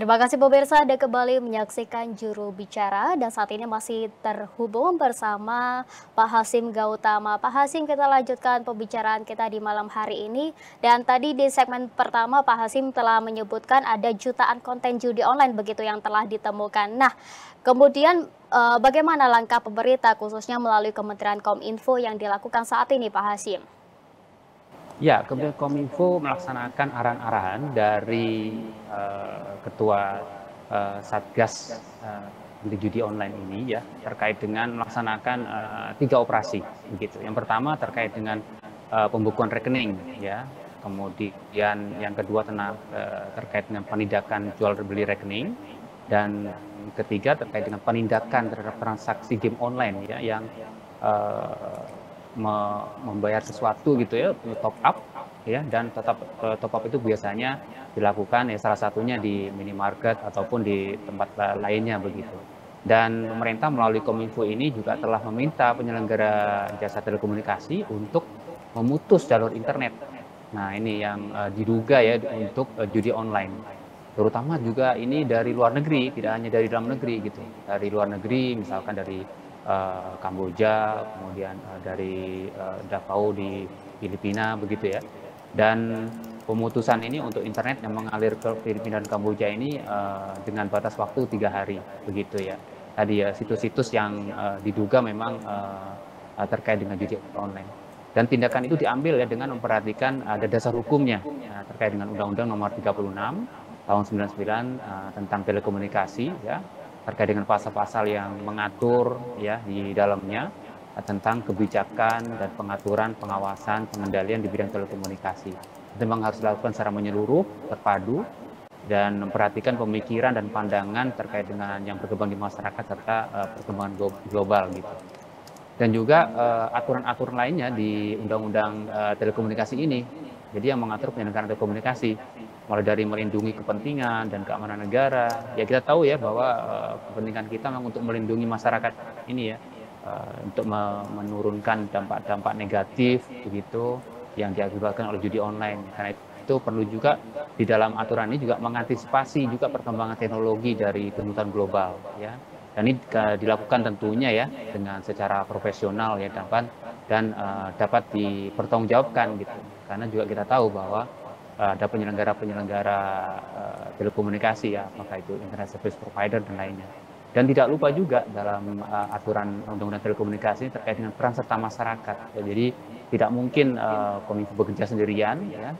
Terima kasih pemirsa, Anda kembali menyaksikan Juru Bicara dan saat ini masih terhubung bersama Pak Hasyim Gautama. Pak Hasyim, kita lanjutkan pembicaraan kita di malam hari ini. Dan tadi di segmen pertama Pak Hasyim telah menyebutkan ada jutaan konten judi online begitu yang telah ditemukan. Nah, kemudian bagaimana langkah pemerintah khususnya melalui Kementerian Kominfo yang dilakukan saat ini Pak Hasyim? Ya, Kementerian Kominfo melaksanakan arahan-arahan dari Ketua Satgas judi online ini ya terkait dengan melaksanakan 3 operasi begitu. Yang pertama terkait dengan pembukuan rekening ya, kemudian yang kedua terkait dengan penindakan jual beli rekening, dan ketiga terkait dengan penindakan terhadap transaksi game online ya yang membayar sesuatu gitu ya, top up ya, dan tetap top up itu biasanya dilakukan ya salah satunya di minimarket ataupun di tempat lainnya begitu. Dan pemerintah melalui Kominfo ini juga telah meminta penyelenggara jasa telekomunikasi untuk memutus jalur internet. Nah, ini yang diduga ya untuk judi online. Terutama juga ini dari luar negeri, tidak hanya dari dalam negeri gitu. Dari luar negeri misalkan dari Kamboja, kemudian dari Davao di Filipina begitu ya. Dan pemutusan ini untuk internet yang mengalir ke Filipina dan Kamboja ini dengan batas waktu 3 hari begitu ya. Tadi ya situs-situs yang diduga memang terkait dengan judi online. Dan tindakan itu diambil ya dengan memperhatikan ada dasar hukumnya terkait dengan Undang-Undang Nomor 36 tahun 99 tentang telekomunikasi ya, terkait dengan pasal-pasal yang mengatur ya di dalamnya tentang kebijakan dan pengaturan, pengawasan, pengendalian di bidang telekomunikasi. Itu memang harus dilakukan secara menyeluruh, terpadu, dan memperhatikan pemikiran dan pandangan terkait dengan yang berkembang di masyarakat serta perkembangan global gitu. Dan juga aturan-aturan lainnya di Undang-Undang Telekomunikasi ini. Jadi yang mengatur penyelenggaraan telekomunikasi, mulai dari melindungi kepentingan dan keamanan negara. Ya kita tahu ya bahwa kepentingan kita memang untuk melindungi masyarakat ini ya, untuk menurunkan dampak-dampak negatif begitu yang diakibatkan oleh judi online. Karena itu perlu juga di dalam aturan ini juga mengantisipasi juga perkembangan teknologi dari tuntutan global ya. Dan ini dilakukan tentunya ya dengan secara profesional ya dapat dipertanggungjawabkan gitu. Karena juga kita tahu bahwa ada penyelenggara-penyelenggara telekomunikasi ya, apakah itu internet service provider dan lainnya. Dan tidak lupa juga dalam aturan Undang-Undang Telekomunikasi terkait dengan peran serta masyarakat. Ya, jadi tidak mungkin Kominfo bekerja sendirian ya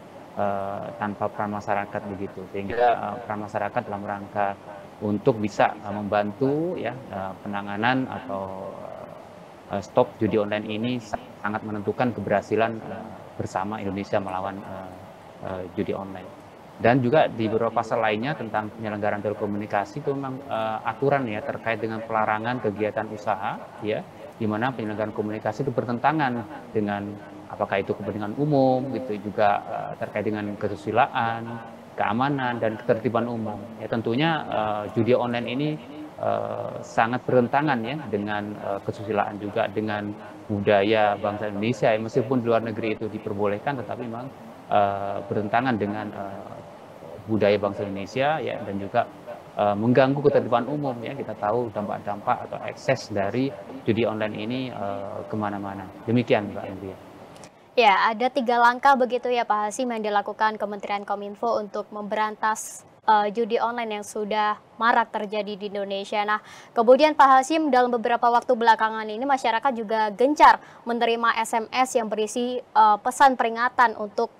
tanpa peran masyarakat begitu. Sehingga peran masyarakat dalam rangka untuk bisa membantu ya penanganan atau stop judi online ini sangat menentukan keberhasilan bersama Indonesia melawan judi online. Dan juga di beberapa pasal lainnya tentang penyelenggaraan telekomunikasi itu memang aturan ya terkait dengan pelarangan kegiatan usaha ya, di mana penyelenggaraan komunikasi itu bertentangan dengan apakah itu kepentingan umum gitu, juga terkait dengan kesusilaan, keamanan dan ketertiban umum. Ya tentunya judi online ini sangat bertentangan ya dengan kesusilaan, juga dengan budaya bangsa Indonesia ya, meskipun di luar negeri itu diperbolehkan tetapi memang bertentangan dengan budaya bangsa Indonesia ya, dan juga mengganggu ketertiban umum ya. Kita tahu dampak-dampak atau ekses dari judi online ini kemana-mana. Demikian Mbak Andrea. Ya, ada 3 langkah begitu ya Pak Hasyim yang dilakukan Kementerian Kominfo untuk memberantas judi online yang sudah marak terjadi di Indonesia. Nah, kemudian Pak Hasyim, dalam beberapa waktu belakangan ini masyarakat juga gencar menerima SMS yang berisi pesan peringatan untuk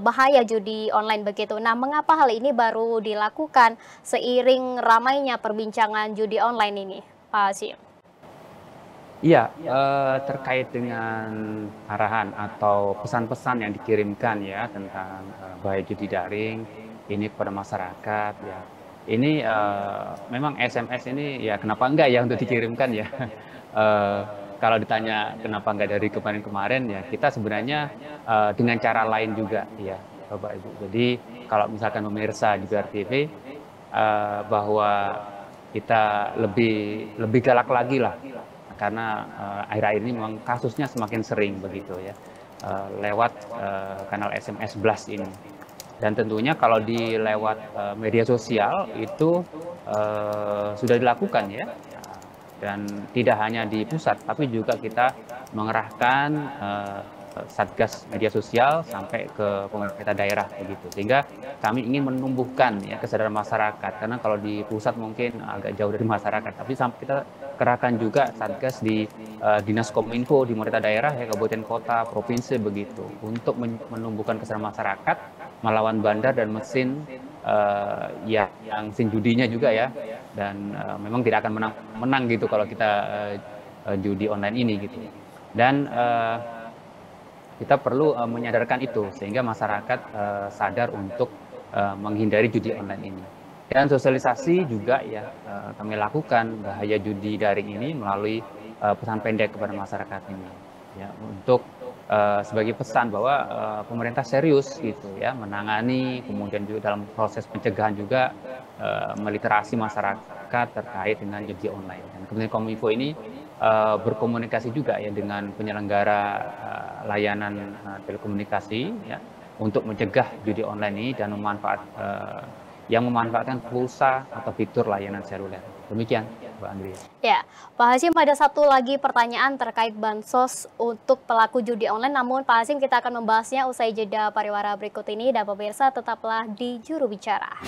bahaya judi online begitu. Nah, mengapa hal ini baru dilakukan seiring ramainya perbincangan judi online ini, Pak Hasyim? Iya, terkait dengan arahan atau pesan-pesan yang dikirimkan ya tentang bahaya judi daring ini kepada masyarakat ya. Ini memang SMS ini ya kenapa enggak ya untuk dikirimkan ya. Kalau ditanya kenapa enggak dari kemarin-kemarin ya, kita sebenarnya dengan cara lain juga ya Bapak Ibu. Jadi kalau misalkan pemirsa di BRTV bahwa kita lebih galak lagi lah, karena akhir-akhir ini memang kasusnya semakin sering begitu ya, lewat kanal SMS blast ini. Dan tentunya kalau di lewat media sosial itu sudah dilakukan ya, dan tidak hanya di pusat, tapi juga kita mengerahkan Satgas media sosial sampai ke pemerintah daerah begitu, sehingga kami ingin menumbuhkan ya kesadaran masyarakat, karena kalau di pusat mungkin agak jauh dari masyarakat, tapi sampai kita kerahkan juga Satgas di Dinas Kominfo di pemerintah daerah ya, kabupaten kota provinsi begitu, untuk menumbuhkan kesadaran masyarakat melawan bandar dan mesin ya yang mesin judinya juga ya, dan memang tidak akan menang gitu kalau kita judi online ini gitu. Dan kita perlu menyadarkan itu sehingga masyarakat sadar untuk menghindari judi online ini. Dan sosialisasi juga ya kami lakukan bahaya judi daring ini melalui pesan pendek kepada masyarakat ini ya, untuk sebagai pesan bahwa pemerintah serius gitu ya menangani, kemudian juga dalam proses pencegahan juga meliterasi masyarakat terkait dengan judi online. Dan Kementerian Kominfo ini berkomunikasi juga ya dengan penyelenggara layanan telekomunikasi ya, untuk mencegah judi online ini dan yang memanfaatkan pulsa atau fitur layanan seluler. Demikian, Mbak Andri. Ya, Pak Hasyim, ada satu lagi pertanyaan terkait bansos untuk pelaku judi online. Namun Pak Hasyim, kita akan membahasnya usai jeda pariwara berikut ini, dan pemirsa tetaplah di Juru Bicara.